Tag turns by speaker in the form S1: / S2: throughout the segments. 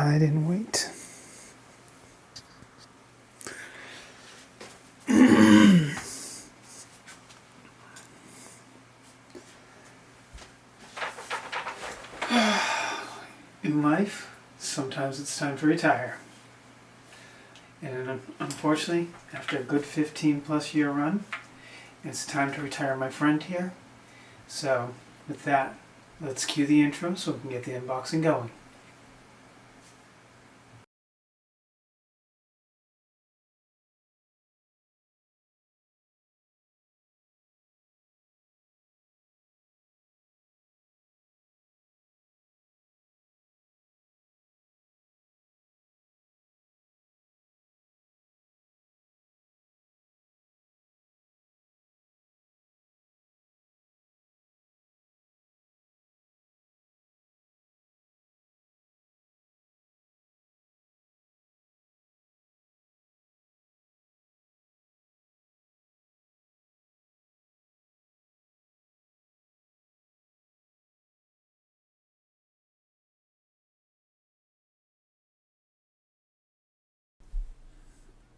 S1: I didn't wait. In life, sometimes it's time to retire. And unfortunately, after a good 15 plus year run, it's time to retire my friend here. So, with that, let's cue the intro so we can get the unboxing going.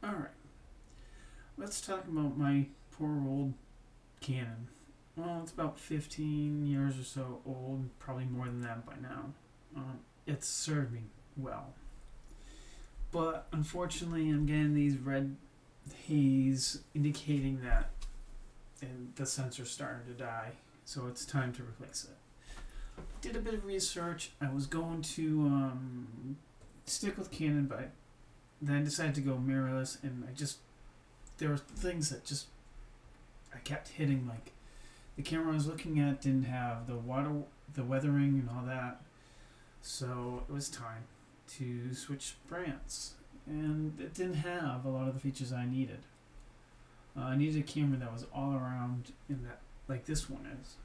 S1: Alright, let's talk about my poor old Canon. Well, it's about 15 years or so old, probably more than that by now. It's served me well. But unfortunately, I'm getting these red haze indicating that the sensor's starting to die, so it's time to replace it. Did a bit of research. I was going to stick with Canon, but then I decided to go mirrorless, and there were things that I kept hitting. Like, the camera I was looking at didn't have the weathering and all that, so it was time to switch brands, and it didn't have a lot of the features I needed. I needed a camera that was all around in that, like this one is,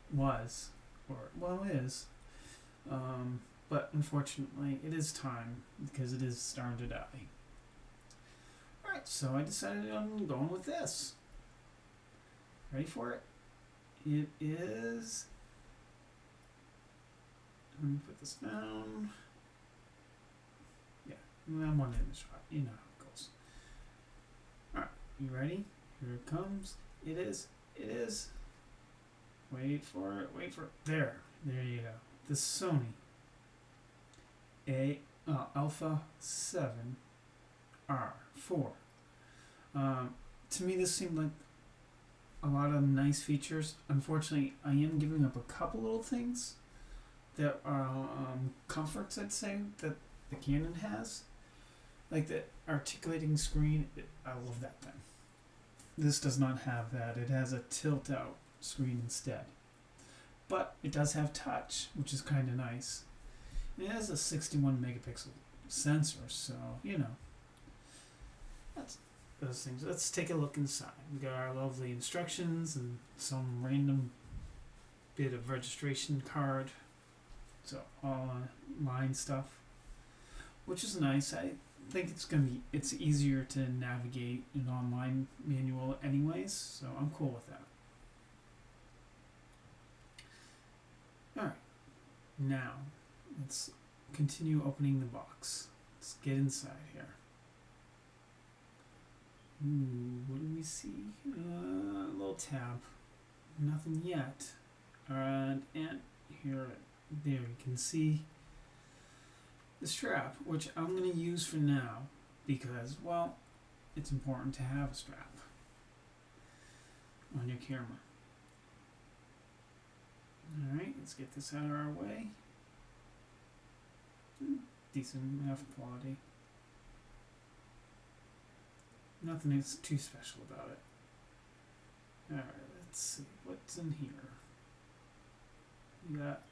S1: but unfortunately it is time because it is starting to die. Alright, so I decided on going with this. Ready for it? It is, let me put this down. Yeah, I'm one in the shot. You know how it goes. Alright, you ready? Here it comes. It is. Wait for it. There you go. The Sony a7r 4. To me, this seemed like a lot of nice features. Unfortunately, I am giving up a couple little things that are comforts, I'd say, that the Canon has. Like the articulating screen, I love that thing. This does not have that. It has a tilt out screen instead. But it does have touch, which is kind of nice. It has a 61 megapixel sensor, so, that's those things. Let's take a look inside. We got our lovely instructions and some random bit of registration card. So all online stuff, which is nice. I think it's easier to navigate an online manual anyways, so I'm cool with that. Alright, now let's continue opening the box. Let's get inside here. Ooh, what do we see? A little tab. Nothing yet. And here, there you can see the strap, which I'm going to use for now because, well, it's important to have a strap on your camera. Alright, let's get this out of our way. Decent enough quality. Nothing is too special about it. Alright, let's see what's in here. We got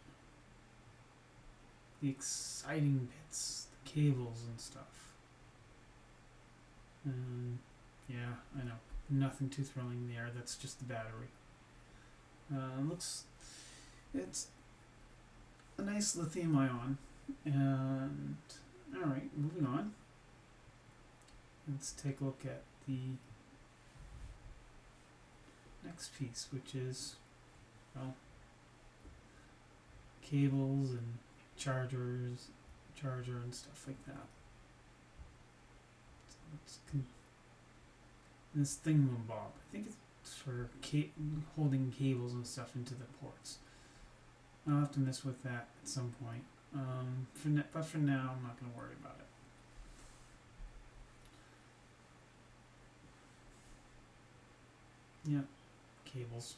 S1: the exciting bits, the cables and stuff. Yeah, I know. Nothing too thrilling there. That's just the battery. It's a nice lithium ion. And alright, moving on. Let's take a look at the next piece, which is, well, cables and chargers, charger and stuff like that. So this thingamabob, I think it's for holding cables and stuff into the ports. I'll have to mess with that at some point. But for now, I'm not going to worry about it. Yeah, cables.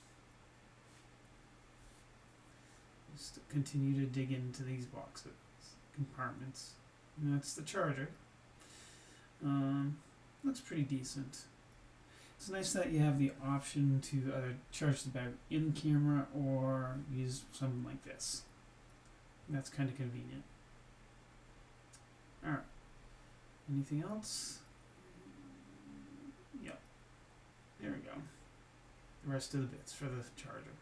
S1: Just continue to dig into these boxes, compartments. And that's the charger. Looks pretty decent. It's nice that you have the option to either charge the battery in camera or use something like this. That's kind of convenient. Alright. Anything else? Yep. There we go. The rest of the bits for the charger.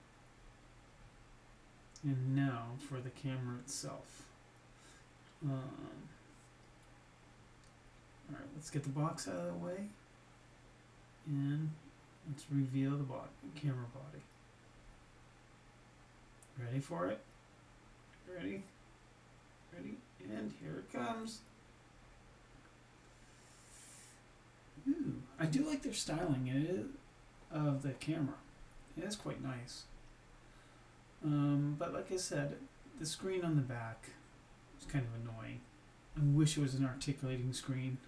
S1: And now for the camera itself. Alright, let's get the box out of the way. And let's reveal the camera body. Ready for it? Ready? Ready? And here it comes. Ooh, I do like their styling of the camera. It is quite nice. But like I said, the screen on the back is kind of annoying. I wish it was an articulating screen,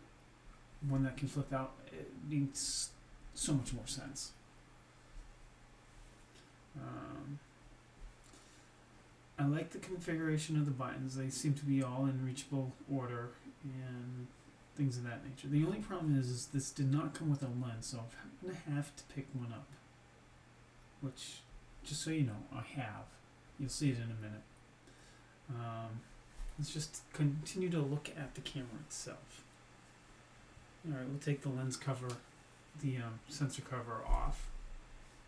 S1: one that can flip out. It makes so much more sense. I like the configuration of the buttons. They seem to be all in reachable order and things of that nature. The only problem is this did not come with a lens, so I'm going to have to pick one up. Which, just so you know, I have. You'll see it in a minute. Let's just continue to look at the camera itself. Alright, we'll take the lens cover, the sensor cover off.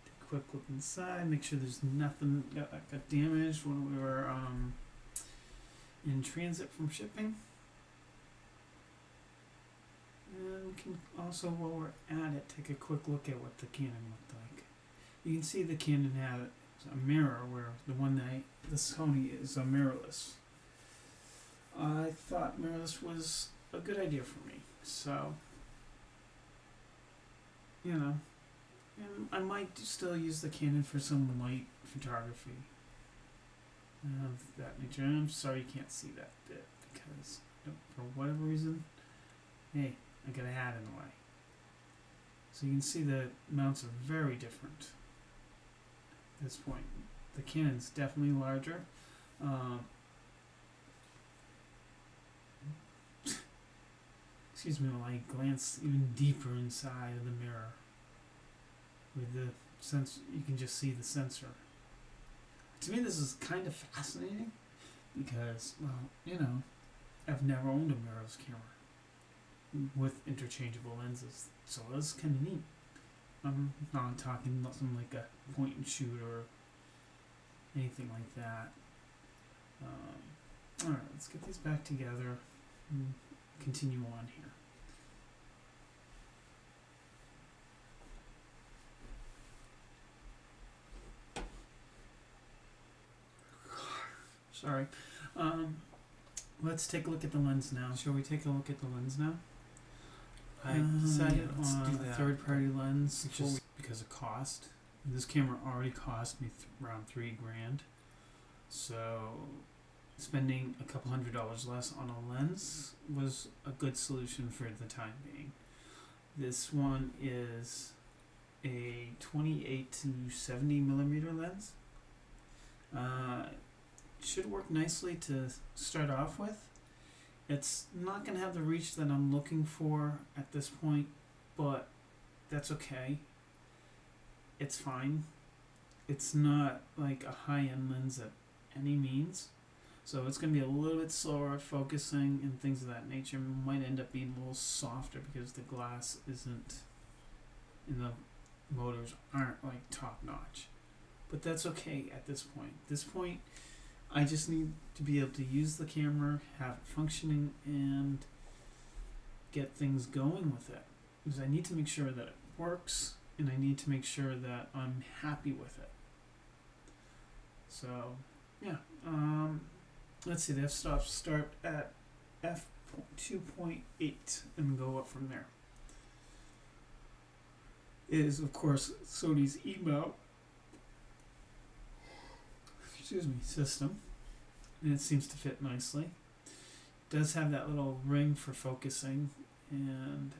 S1: Take a quick look inside, make sure there's nothing got damaged when we were in transit from shipping. And we can also, while we're at it, take a quick look at what the Canon looked like. You can see the Canon had a mirror where the one the Sony is mirrorless. I thought mirrorless was a good idea for me, so you know, and I might still use the Canon for some light photography of that nature. And I'm sorry you can't see that bit because for whatever reason, hey, I got a hat in the way. So you can see the mounts are very different at this point. The Canon's definitely larger. Excuse me while I glance even deeper inside of the mirror. With the sensor, you can just see the sensor. To me, this is kind of fascinating because, well, you know, I've never owned a mirrorless camera with interchangeable lenses, so that's kind of neat. I'm not talking about something like a point and shoot or anything like that. Alright, let's get these back together and continue on here. Sorry. Let's take a look at the lens now. Shall we take a look at the lens now? I decided on a third-party lens just because of cost. This camera already cost me around $3,000, so spending a couple $100 less on a lens was a good solution for the time being. This one is a 28 to 70 millimeter lens. Should work nicely to start off with. It's not going to have the reach that I'm looking for at this point, but that's okay. It's fine. It's not like a high-end lens at any means, so it's going to be a little bit slower at focusing and things of that nature. It might end up being a little softer because the glass isn't, and the motors aren't like top-notch, but that's okay at this point. This point, I just need to be able to use the camera, have it functioning, and get things going with it. Because I need to make sure that it works, and I need to make sure that I'm happy with it. So, yeah. Let's see, the f-stops start at f2.8 and go up from there. It is, of course, Sony's E-mount system, and it seems to fit nicely. It does have that little ring for focusing, and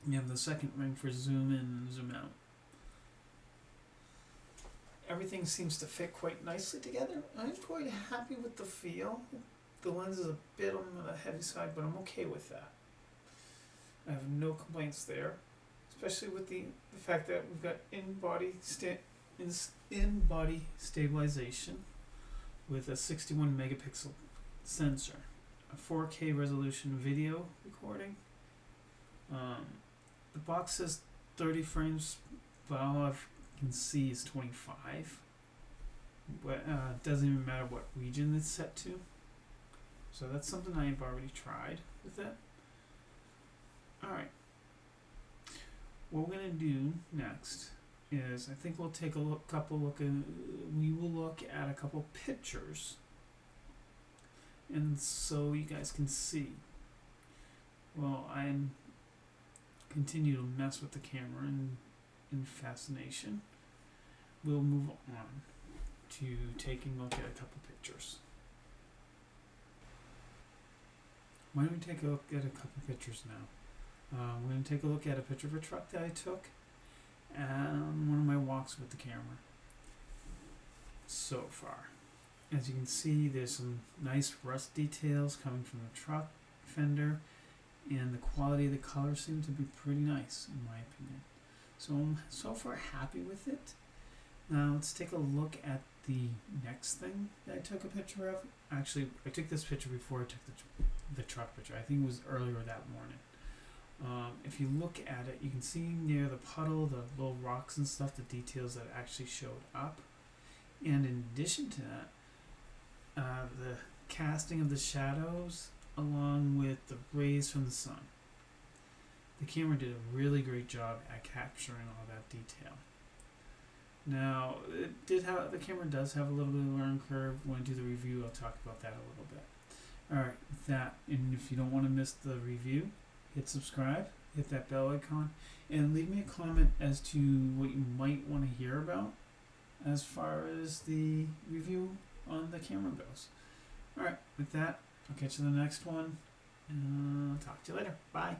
S1: you have the second ring for zoom in and zoom out. Everything seems to fit quite nicely together. I'm quite happy with the feel. The lens is a bit on the heavy side, but I'm okay with that. I have no complaints there, especially with the fact that we've got in-body stabilization with a 61 megapixel sensor, a 4K resolution video recording. The box says 30 frames, but all I can see is 25. But it doesn't even matter what region it's set to. So that's something I've already tried with it. Alright. What we're going to do next is I think we'll take we will look at a couple pictures, and so you guys can see. Well, I'm continue to mess with the camera in fascination. We'll move on to taking a look at a couple pictures. Why don't we take a look at a couple pictures now? We're going to take a look at a picture of a truck that I took and one of my walks with the camera so far. As you can see, there's some nice rust details coming from the truck fender, and the quality of the color seems to be pretty nice in my opinion. So I'm so far happy with it. Now let's take a look at the next thing that I took a picture of. Actually, I took this picture before I took the truck picture. I think it was earlier that morning. If you look at it, you can see near the puddle, the little rocks and stuff, the details that actually showed up. And in addition to that, the casting of the shadows along with the rays from the sun. The camera did a really great job at capturing all that detail. Now, the camera does have a little bit of a learning curve. When I do the review, I'll talk about that a little bit. Alright, with that, and if you don't want to miss the review, hit subscribe, hit that bell icon, and leave me a comment as to what you might want to hear about as far as the review on the camera goes. Alright, with that, I'll catch you in the next one, and I'll talk to you later. Bye.